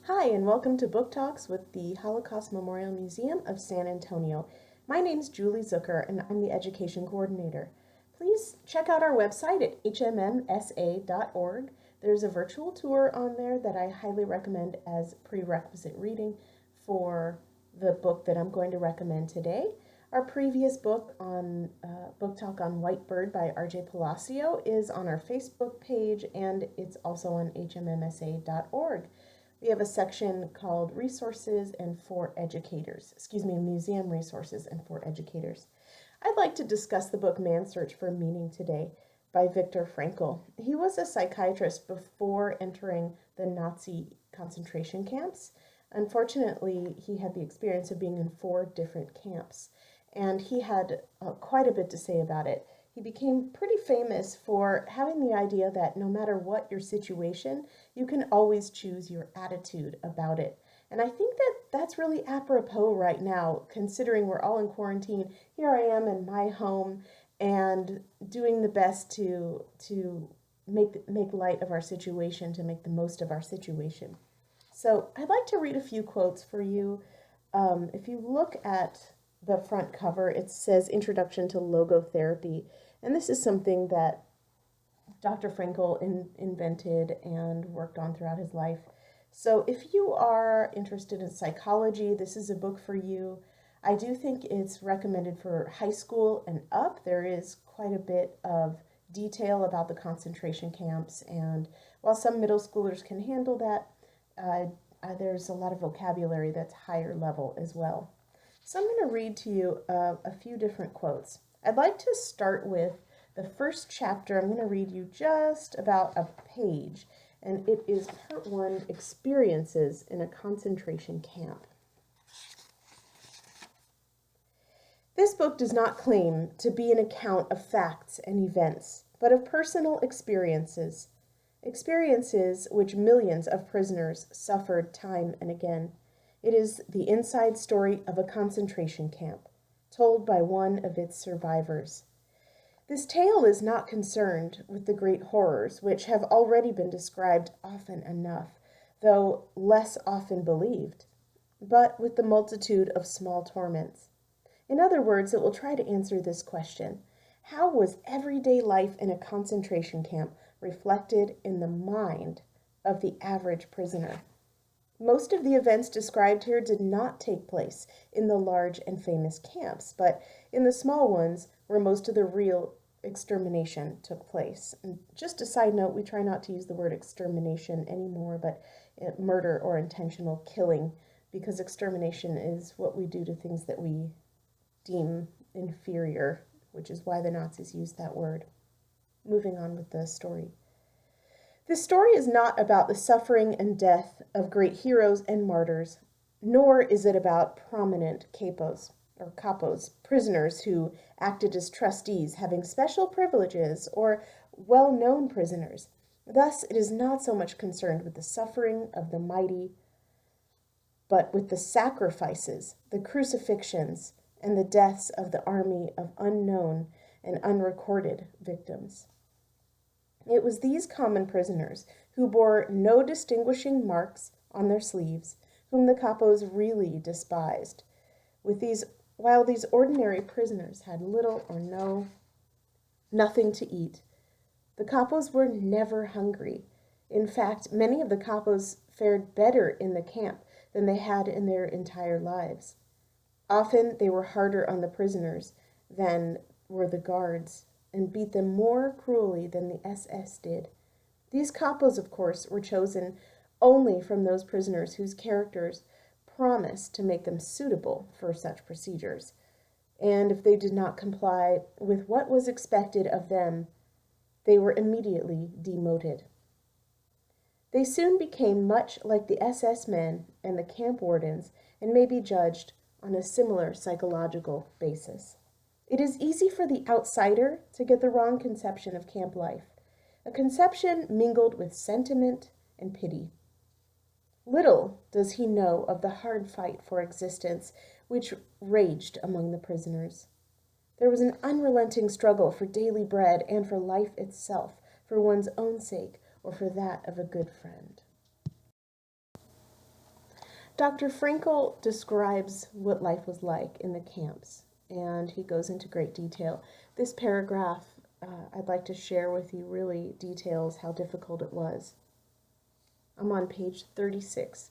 Hi, and welcome to Book Talks with the Holocaust Memorial Museum of San Antonio. My name's Julie Zucker, and I'm the Education Coordinator. Please check out our website at hmmsa.org. There's a virtual tour on there that I highly recommend as prerequisite reading for the book that I'm going to recommend today. Our previous book on Book Talk on White Bird by R.J. Palacio is on our Facebook page, and it's also on hmmsa.org. We have a section called Resources and for Educators. Museum Resources and for Educators. I'd like to discuss the book Man's Search for Meaning today by Viktor Frankl. He was a psychiatrist before entering the Nazi concentration camps. Unfortunately, he had the experience of being in 4 different camps, and he had quite a bit to say about it. He became pretty famous for having the idea that no matter what your situation, you can always choose your attitude about it. And I think that that's really apropos right now, considering we're all in quarantine. Here I am in my home and doing the best to make light of our situation, to make the most of our situation. So I'd like to read a few quotes for you. If you look at the front cover, it says Introduction to Logotherapy. And this is something that Dr. Frankl invented and worked on throughout his life. So if you are interested in psychology, this is a book for you. I do think it's recommended for high school and up. There is quite a bit of detail about the concentration camps, and while some middle schoolers can handle that, there's a lot of vocabulary that's higher level as well. So I'm going to read to you a few different quotes. I'd like to start with the first chapter. I'm going to read you just about a page, and it is Part 1, Experiences in a Concentration Camp. This book does not claim to be an account of facts and events, but of personal experiences, experiences which millions of prisoners suffered time and again. It is the inside story of a concentration camp, told by one of its survivors. This tale is not concerned with the great horrors which have already been described often enough, though less often believed, but with the multitude of small torments. In other words, it will try to answer this question: how was everyday life in a concentration camp reflected in the mind of the average prisoner? Most of the events described here did not take place in the large and famous camps, but in the small ones where most of the real extermination took place. And just a side note, we try not to use the word extermination anymore, but murder or intentional killing, because extermination is what we do to things that we deem inferior, which is why the Nazis used that word. Moving on with the story. This story is not about the suffering and death of great heroes and martyrs, nor is it about prominent capos, prisoners who acted as trustees having special privileges, or well-known prisoners. Thus, it is not so much concerned with the suffering of the mighty, but with the sacrifices, the crucifixions, and the deaths of the army of unknown and unrecorded victims. It was these common prisoners, who bore no distinguishing marks on their sleeves, whom the capos really despised. While these ordinary prisoners had little or nothing to eat, the capos were never hungry. In fact, many of the capos fared better in the camp than they had in their entire lives. Often they were harder on the prisoners than were the guards, and beat them more cruelly than the SS did. These capos, of course, were chosen only from those prisoners whose characters promised to make them suitable for such procedures, and if they did not comply with what was expected of them, they were immediately demoted. They soon became much like the SS men and the camp wardens, and may be judged on a similar psychological basis. It is easy for the outsider to get the wrong conception of camp life, a conception mingled with sentiment and pity. Little does he know of the hard fight for existence which raged among the prisoners. There was an unrelenting struggle for daily bread and for life itself, for one's own sake or for that of a good friend. Dr. Frankl describes what life was like in the camps, and he goes into great detail. This paragraph I'd like to share with you really details how difficult it was. I'm on page 36.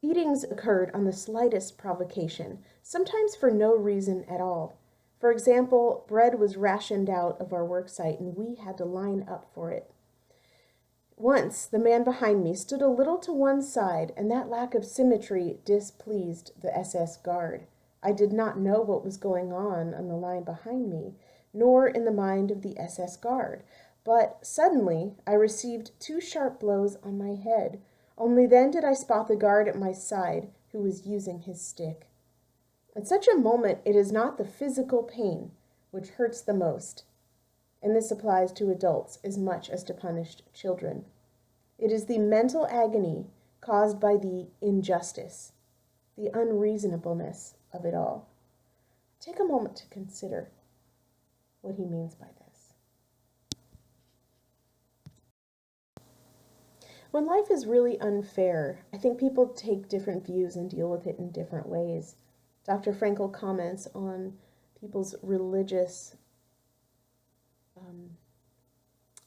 Beatings occurred on the slightest provocation, sometimes for no reason at all. For example, bread was rationed out of our worksite and we had to line up for it. Once, the man behind me stood a little to one side, and that lack of symmetry displeased the SS guard. I did not know what was going on the line behind me, nor in the mind of the SS guard, but suddenly I received 2 sharp blows on my head. Only then did I spot the guard at my side, who was using his stick. At such a moment, it is not the physical pain which hurts the most, and this applies to adults as much as to punished children. It is the mental agony caused by the injustice, the unreasonableness of it all. Take a moment to consider what he means by this. When life is really unfair, I think people take different views and deal with it in different ways. Dr. Frankl comments on people's religious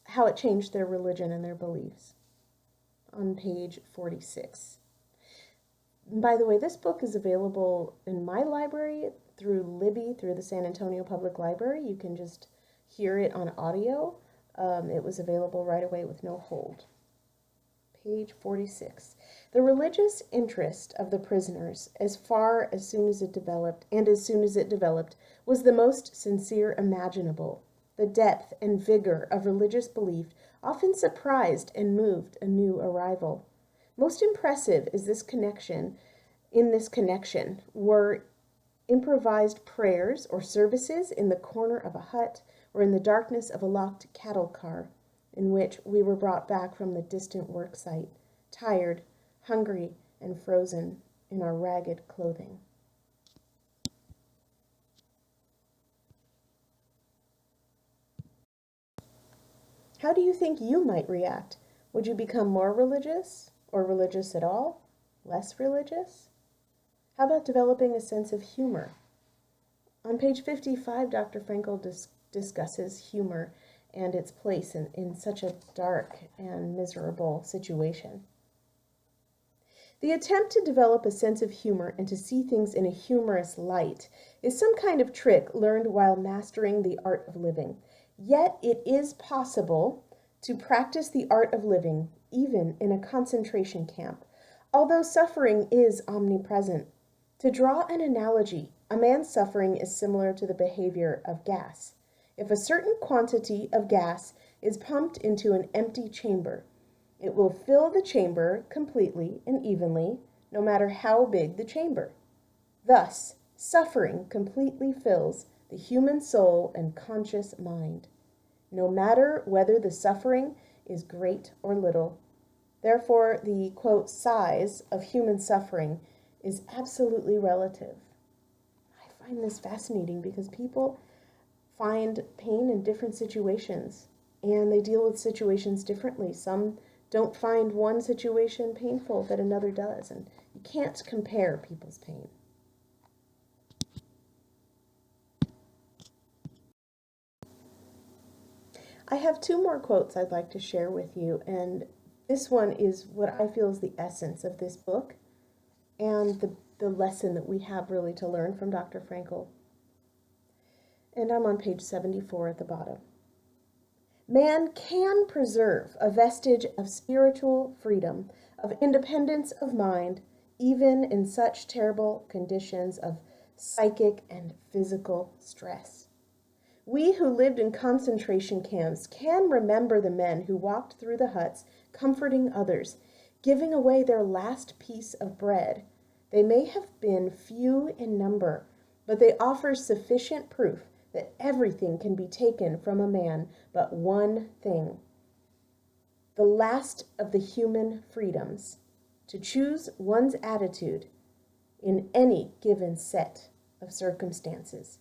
how it changed their religion and their beliefs on page 46. By the way, this book is available in my library through Libby, through the San Antonio Public Library. You can just hear it on audio. It was available right away with no hold. Page 46. The religious interest of the prisoners, as soon as it developed, was the most sincere imaginable. The depth and vigor of religious belief often surprised and moved a new arrival. Most impressive in this connection were improvised prayers or services in the corner of a hut or in the darkness of a locked cattle car, in which we were brought back from the distant work site, tired, hungry, and frozen in our ragged clothing. How do you think you might react? Would you become more religious, or religious at all? Less religious? How about developing a sense of humor? On page 55, Dr. Frankl discusses humor and its place in such a dark and miserable situation. The attempt to develop a sense of humor and to see things in a humorous light is some kind of trick learned while mastering the art of living. Yet it is possible to practice the art of living even in a concentration camp, although suffering is omnipresent. To draw an analogy, a man's suffering is similar to the behavior of gas. If a certain quantity of gas is pumped into an empty chamber, it will fill the chamber completely and evenly, no matter how big the chamber. Thus, suffering completely fills the human soul and conscious mind, no matter whether the suffering is great or little. Therefore, the, quote, size of human suffering is absolutely relative. I find this fascinating because people find pain in different situations, and they deal with situations differently. Some don't find one situation painful that another does, and you can't compare people's pain. I have 2 more quotes I'd like to share with you, and this one is what I feel is the essence of this book and the lesson that we have really to learn from Dr. Frankl. And I'm on page 74 at the bottom. Man can preserve a vestige of spiritual freedom, of independence of mind, even in such terrible conditions of psychic and physical stress. We who lived in concentration camps can remember the men who walked through the huts, comforting others, giving away their last piece of bread. They may have been few in number, but they offer sufficient proof that everything can be taken from a man but one thing, the last of the human freedoms, to choose one's attitude in any given set of circumstances,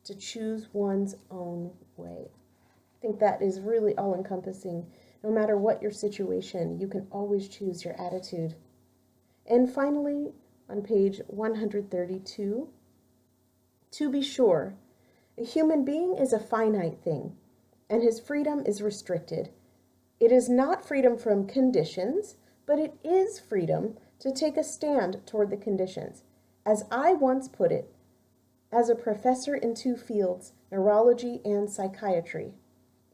to choose one's own way. I think that is really all-encompassing. No matter what your situation, you can always choose your attitude. And finally, on page 132, to be sure, a human being is a finite thing, and his freedom is restricted. It is not freedom from conditions, but it is freedom to take a stand toward the conditions. As I once put it, as a professor in two fields, neurology and psychiatry,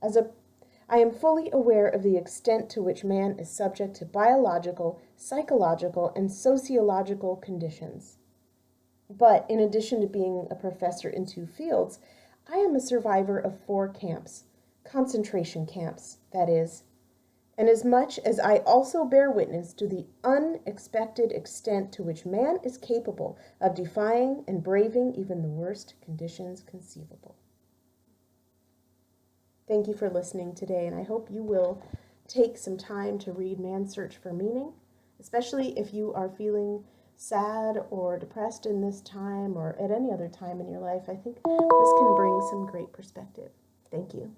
I am fully aware of the extent to which man is subject to biological, psychological, and sociological conditions. But in addition to being a professor in two fields, I am a survivor of 4 camps, concentration camps, that is. And as much as I also bear witness to the unexpected extent to which man is capable of defying and braving even the worst conditions conceivable. Thank you for listening today, and I hope you will take some time to read Man's Search for Meaning, especially if you are feeling sad or depressed in this time or at any other time in your life. I think this can bring some great perspective. Thank you.